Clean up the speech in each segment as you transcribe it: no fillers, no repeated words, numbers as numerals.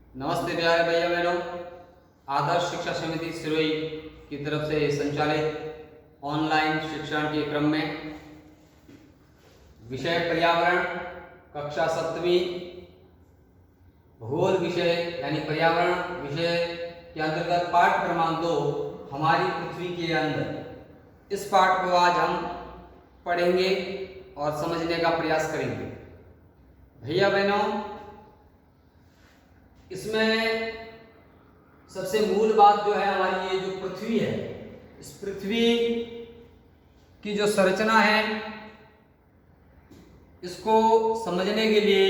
नमस्ते प्यारे भैया बहनों। आदर्श शिक्षा समिति सिरोही की तरफ से संचालित ऑनलाइन शिक्षण के क्रम में विषय पर्यावरण कक्षा 7वीं भूगोल विषय यानी पर्यावरण विषय के अंतर्गत पाठ क्रमांक 2 हमारी पृथ्वी के अंदर, इस पाठ को आज हम पढ़ेंगे और समझने का प्रयास करेंगे। भैया बहनों, इसमें सबसे मूल बात जो है हमारी ये जो पृथ्वी है, इस पृथ्वी की जो संरचना है, इसको समझने के लिए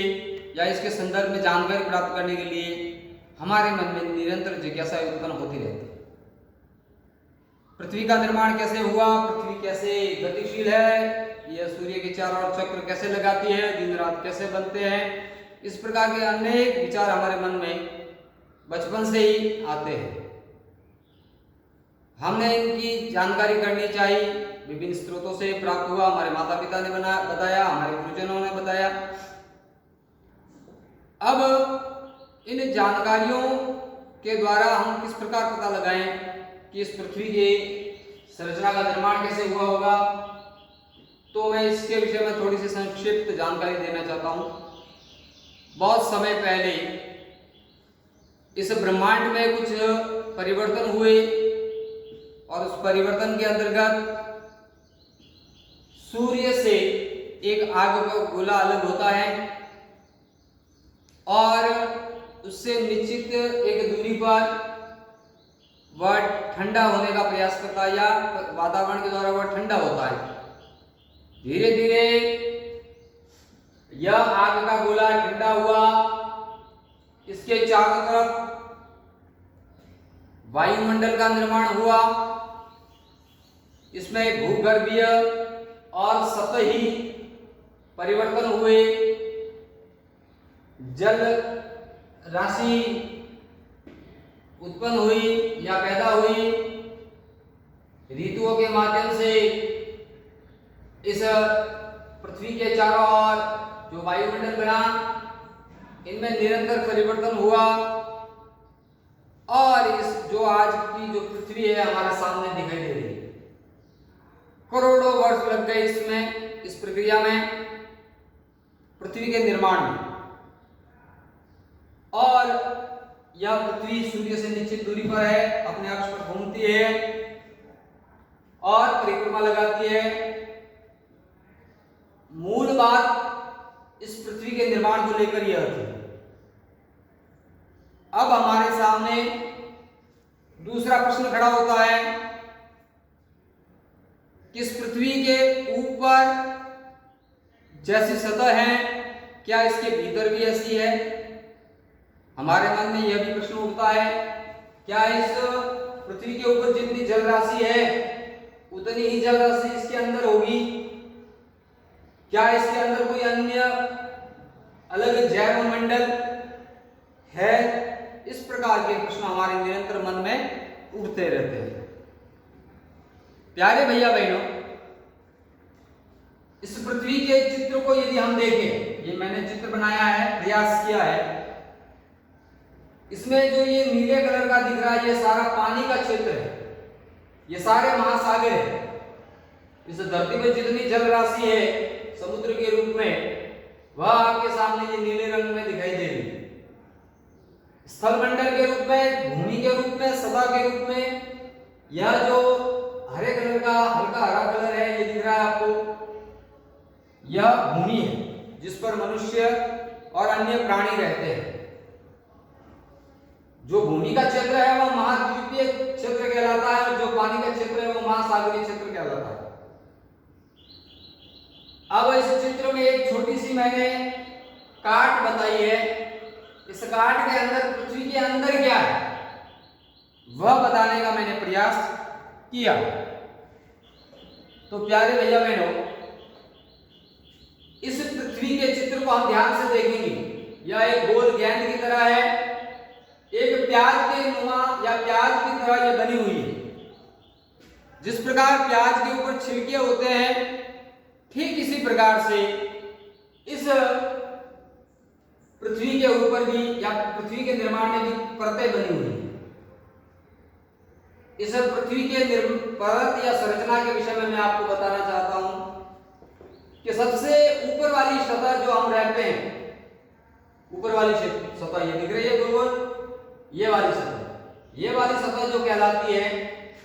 या इसके संदर्भ में जानकारी प्राप्त करने के लिए हमारे मन में निरंतर जिज्ञासा उत्पन्न होती रहती है। पृथ्वी का निर्माण कैसे हुआ, पृथ्वी कैसे गतिशील है, यह सूर्य के चारों ओर चक्र कैसे लगाती है, दिन रात कैसे बनते हैं, इस प्रकार के अनेक विचार हमारे मन में बचपन से ही आते हैं। हमने इनकी जानकारी करनी चाहिए, विभिन्न स्रोतों से प्राप्त हुआ, हमारे माता पिता ने बताया, हमारे गुरुजनों ने बताया। अब इन जानकारियों के द्वारा हम किस प्रकार पता लगाएं कि इस पृथ्वी के संरचना का निर्माण कैसे हुआ होगा, तो मैं इसके विषय में थोड़ी सी संक्षिप्त जानकारी देना चाहता हूं। बहुत समय पहले इस ब्रह्मांड में कुछ परिवर्तन हुए और उस परिवर्तन के अंतर्गत सूर्य से एक आग का गोला अलग होता है और उससे निश्चित एक दूरी पर वह ठंडा होने का प्रयास करता है या वातावरण के द्वारा वह ठंडा होता है। धीरे धीरे यह आग का गोला ठंडा हुआ, इसके चारों तरफ वायुमंडल का निर्माण हुआ, इसमें भूगर्भीय और सतही परिवर्तन हुए, जल राशि उत्पन्न हुई या पैदा हुई, ऋतुओं के माध्यम से इस पृथ्वी के चारों ओर जो वायुमंडल बना, इनमें निरंतर परिवर्तन हुआ और इस जो आज की जो पृथ्वी है हमारे सामने दिखाई दे रही है। करोड़ों वर्ष लग गए इसमें, इस प्रक्रिया में, पृथ्वी के निर्माण में। और यह पृथ्वी सूर्य से निश्चित दूरी पर है, अपने अक्ष पर घूमती है और परिक्रमा लगाती है। मूल बात इस पृथ्वी के निर्माण को लेकर यह थी। अब हमारे सामने दूसरा प्रश्न खड़ा होता है कि इस पृथ्वी के ऊपर जैसी सतह है, क्या इसके भीतर भी ऐसी है? हमारे मन में यह भी प्रश्न उठता है, क्या इस पृथ्वी के ऊपर जितनी जल राशि है उतनी ही जल राशि इसके अंदर होगी? क्या इसके अंदर कोई अन्य अलग जैव मंडल है? इस प्रकार के प्रश्न हमारे निरंतर मन में उठते रहते हैं। प्यारे भैया बहनों, इस पृथ्वी के चित्र को यदि हम देखें, ये मैंने चित्र बनाया है, प्रयास किया है, इसमें जो ये नीले कलर का दिख रहा है, ये सारा पानी का क्षेत्र है, ये सारे महासागर है। इस धरती पर जितनी जल राशि है समुद्र के रूप में, वह आपके सामने ये नीले रंग में दिखाई दे रही है। स्थल मंडल के रूप में, भूमि के रूप में, सतह के रूप में, यह जो हरे कलर का हल्का हरा कलर है ये दिख रहा है आपको, यह भूमि है जिस पर मनुष्य और अन्य प्राणी रहते हैं। जो भूमि का क्षेत्र है वह महाद्वीपीय क्षेत्र कहलाता है और जो पानी का क्षेत्र है वह महासागरीय क्षेत्र कहलाता है। अब इस चित्र में एक छोटी सी मैंने काट बताई है। इस काट के अंदर पृथ्वी के अंदर क्या है वह बताने का मैंने प्रयास किया। तो प्यारे भैया बहनों, इस पृथ्वी के चित्र को हम ध्यान से देखेंगे। यह एक गोल गेंद की तरह है, एक प्याज के नुमा या प्याज की तरह यह बनी हुई है। जिस प्रकार प्याज के ऊपर छिलके होते हैं, ठीक इसी प्रकार से इस पृथ्वी के ऊपर भी या पृथ्वी के निर्माण में भी परतें बनी हुई हैं। इस पृथ्वी के परत या संरचना के विषय में मैं आपको बताना चाहता हूं कि सबसे ऊपर वाली सतह जो हम रहते हैं, ऊपर वाली सतह ये दिख रही है बिल्कुल, ये वाली सतह जो कहलाती है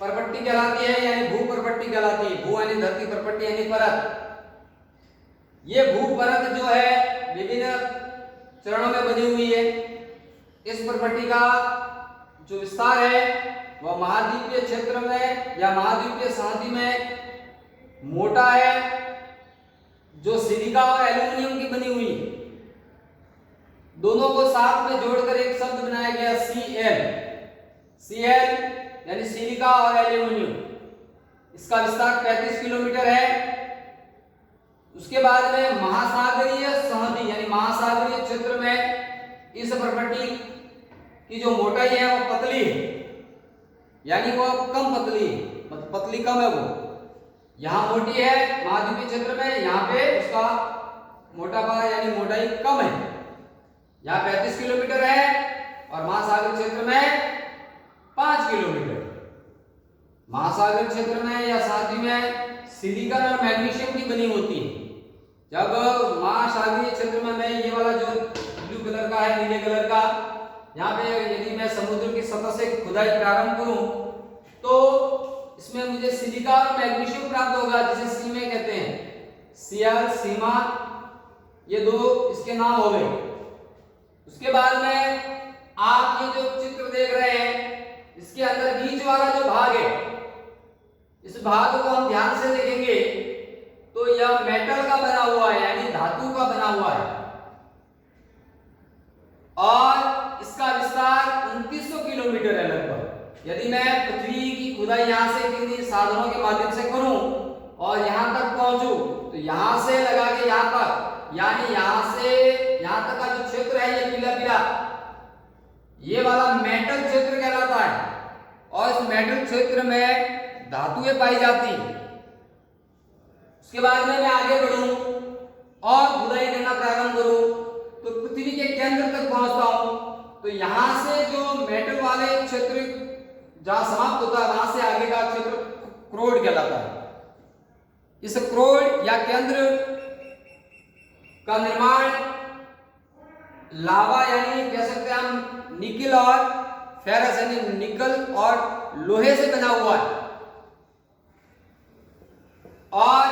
परपट्टी कहलाती है, यानी भू परपट्टी कहलाती है। भू यानी धरती, परपट्टी यानी परत। ये भू परत जो है विभिन्न चरणों में बनी हुई है। इस परपट्टी का जो विस्तार है वह महाद्वीपीय क्षेत्र में या महाद्वीपीय संहति में मोटा है, जो सिलिका और एल्यूमिनियम की बनी हुई है। दोनों को साथ में जोड़कर एक शब्द बनाया गया Cl यानी सिलिका और एल्यूमिनियम। इसका विस्तार 35 किलोमीटर है। उसके बाद में महासागरीय संहति यानी महासागरीय क्षेत्र में इस परपट्टी की जो मोटाई है वो पतली है, यानी वो कम पतली है, मतलब पतली कम है। वो यहाँ मोटी है महाद्वीपीय क्षेत्र में, यहाँ पे उसका मोटापा यानी मोटाई कम है। यहाँ 35 किलोमीटर है और महासागर क्षेत्र में 5 किलोमीटर। महासागर क्षेत्र में या साथी में सिलिकॉन और मैग्नीशियम की बनी होती है। जब महासागरीय क्षेत्र में मैं ये वाला जो ब्लू कलर का है, नीले कलर का, यहाँ पे यदि मैं समुद्र की सतह से खुदाई प्रारंभ करूं तो इसमें मुझे सिलिका और मैग्नीशियम प्राप्त होगा, जिसे सी में कहते हैं। Cl, सीमा, ये दो इसके नाम हो गए। उसके बाद में आप ये जो चित्र देख रहे हैं, इसके अंदर बीच वाला जो भाग है, इस भाग को हम ध्यान से देखेंगे तो यह मेटल का बना हुआ है, यानी धातु का बना हुआ है, और इसका विस्तार 2900 किलोमीटर है लगभग। यदि मैं पृथ्वी की खुदाई यहां से किन्हीं साधनों के माध्यम से करूं और यहां तक पहुंचूं, तो यहां से लगा के यहां तक, यानी यहां से यहां तक का जो क्षेत्र है ये पीला पीला, ये वाला मेटल क्षेत्र कहलाता है। और इस मेटल क्षेत्र में धातुएं पाई जाती हैं। उसके बाद में मैं आगे बढ़ूं और खुदाई करना प्रारंभ करूं तो पृथ्वी के केंद्र तक पहुंचता हूं, तो यहां से जो मेटल वाले क्षेत्र जहां समाप्त होता है, वहां से आगे का क्षेत्र क्रोड कहलाता है। इस क्रोड या केंद्र का निर्माण लावा यानी कह सकते हैं हम निकल और फेरस यानी निकल और लोहे से बना हुआ है। और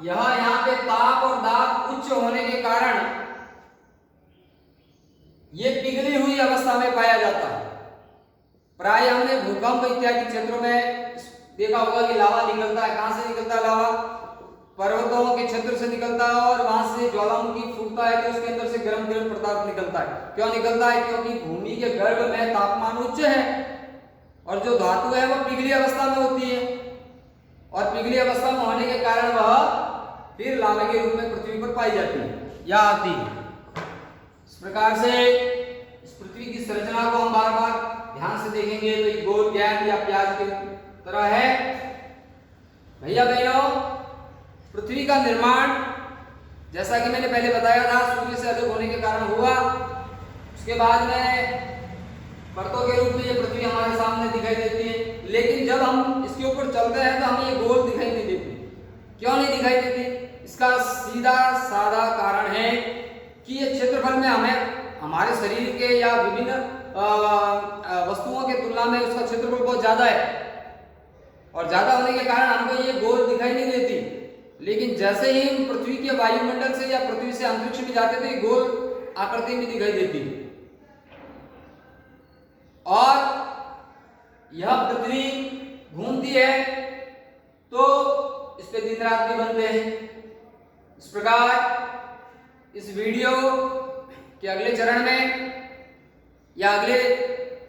यह यहाँ पे ताप और दाब उच्च होने के कारण ये पिघली हुई अवस्था में पाया जाता है। प्राय हमने भूकंप इत्यादि क्षेत्रों में देखा होगा कि लावा निकलता है। कहां से निकलता है लावा? पर्वतों के क्षेत्र से निकलता है और वहां से ज्वालामुखी फूटता है कि उसके अंदर से गर्म पदार्थ निकलता है। क्यों निकलता है? क्योंकि भूमि के गर्भ में तापमान उच्च है और जो धातु है वह पिघली अवस्था में होती है, और पिघली अवस्था में होने के कारण वह फिर लावा के रूप में पृथ्वी पर पाई जाती है या आती है। इस प्रकार से इस पृथ्वी की संरचना को हम बार बार ध्यान से देखेंगे तो एक गोल गेंद या प्याज की तरह है। भैया बहनों, पृथ्वी का निर्माण जैसा कि मैंने पहले बताया था सूर्य से अधिक होने के कारण हुआ। उसके बाद में परतों के रूप में ये पृथ्वी हमारे सामने दिखाई देती है, लेकिन जब हम इसके ऊपर चलते हैं तो हमें ये गोल दिखाई नहीं देती। क्यों नहीं दिखाई देती? इसका सीधा साधा कारण है कि ये क्षेत्रफल में हमें हमारे शरीर के या विभिन्न वस्तुओं के तुलना में उसका क्षेत्रफल बहुत ज्यादा है, और ज्यादा होने के कारण हमको ये गोल दिखाई नहीं देती। लेकिन जैसे ही हम पृथ्वी के वायुमंडल से या पृथ्वी से अंतरिक्ष में जाते थे गोल आकृति में दिखाई देती। और यह पृथ्वी घूमती है तो इस पे दिन रात भी बनते हैं। इस प्रकार इस वीडियो के अगले चरण में या अगले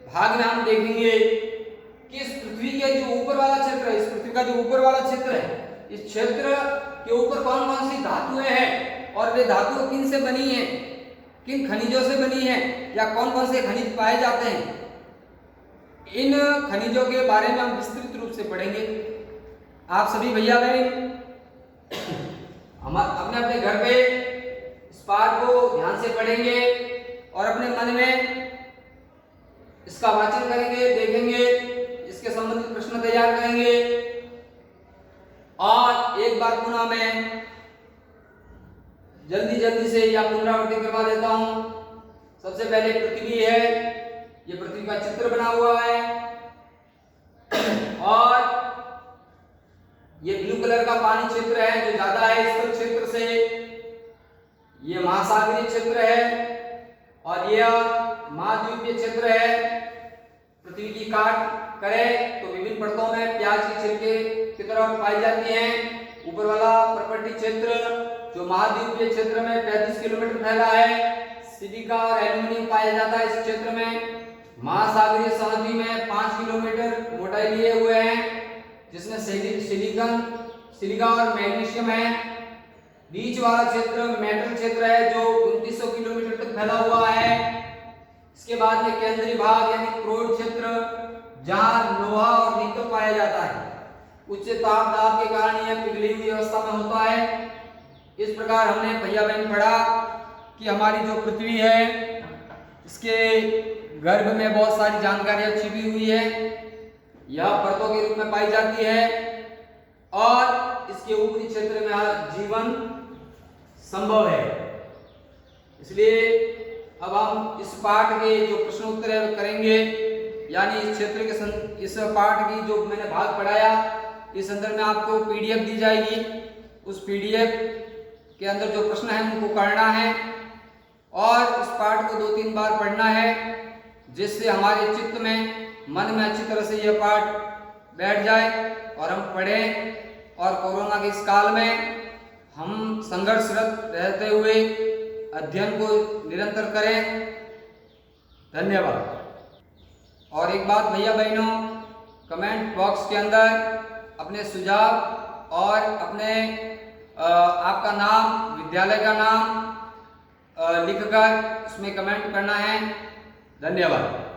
भाग में हम देखेंगे कि इस पृथ्वी के जो ऊपर वाला क्षेत्र है, इस पृथ्वी का जो ऊपर वाला क्षेत्र है, इस क्षेत्र के ऊपर कौन कौन सी धातुएं हैं और वे धातुएं किन से बनी हैं, किन खनिजों से बनी हैं, या कौन कौन से खनिज पाए जाते हैं। इन खनिजों के बारे में हम विस्तृत रूप से पढ़ेंगे। आप सभी भैया बहन हम अपने अपने घर पे इस पाठ को ध्यान से पढ़ेंगे और अपने मन में इसका वाचन करेंगे, देखेंगे, इसके संबंधित प्रश्न तैयार करेंगे। और एक बार पुनः मैं जल्दी से या पुनरावृत्ति करवा देता हूं। सबसे पहले पृथ्वी है, ये पृथ्वी का चित्र बना हुआ है और ये ब्लू कलर का पानी क्षेत्र है जो ज्यादा है स्थल क्षेत्र से। ये महासागरीय क्षेत्र है और यह महाद्वीपीय क्षेत्र है। पृथ्वी की काट करें तो विभिन्न परतों में प्याज की छिलके की तरह पाई जाती हैं। ऊपर वाला पर्वतीय क्षेत्र जो महाद्वीपीय क्षेत्र में 35 किलोमीटर फैला है। सिलिका और एल्यूमिनियम पाया जाता है इस क्षेत्र में। महासागरीय सहद्वीप में 5 किलोमीटर मोटाई लिए हुए हैं जिसमें सिलिका और मैग्नीशियम है। बीच वाला क्षेत्र मेटल क्षेत्र है जो 2900 किलोमीटर तक फैला हुआ है। इसके बाद में केंद्रीय भाग यानी क्रोड क्षेत्र जहां लोहा और निकल पाया जाता है। उच्च ताप दाब के कारण यह पिघली हुई अवस्था में होता है। इस प्रकार हमने भैया बहन पढ़ा कि हमारी जो पृथ्वी है इसके गर्भ में बहुत सारी जानकारियां छिपी हुई है। यह परतों के रूप में पाई जाती है और इसके ऊपरी क्षेत्र में जीवन संभव है। इसलिए अब हम इस पाठ के जो प्रश्न उत्तर करेंगे यानी इस क्षेत्र के इस पाठ की जो मैंने भाग पढ़ाया इस संदर्भ में आपको पीडीएफ दी जाएगी। उस पीडीएफ के अंदर जो प्रश्न है उनको करना है और इस पाठ को 2-3 बार पढ़ना है जिससे हमारे चित्त में मन में अच्छी तरह से यह पाठ बैठ जाए और हम पढ़ें और कोरोना के इस काल में हम संघर्षरत रहते हुए अध्ययन को निरंतर करें। धन्यवाद। और एक बात भैया बहनों, कमेंट बॉक्स के अंदर अपने सुझाव और अपने आपका नाम, विद्यालय का नाम लिखकर उसमें कमेंट करना है। धन्यवाद।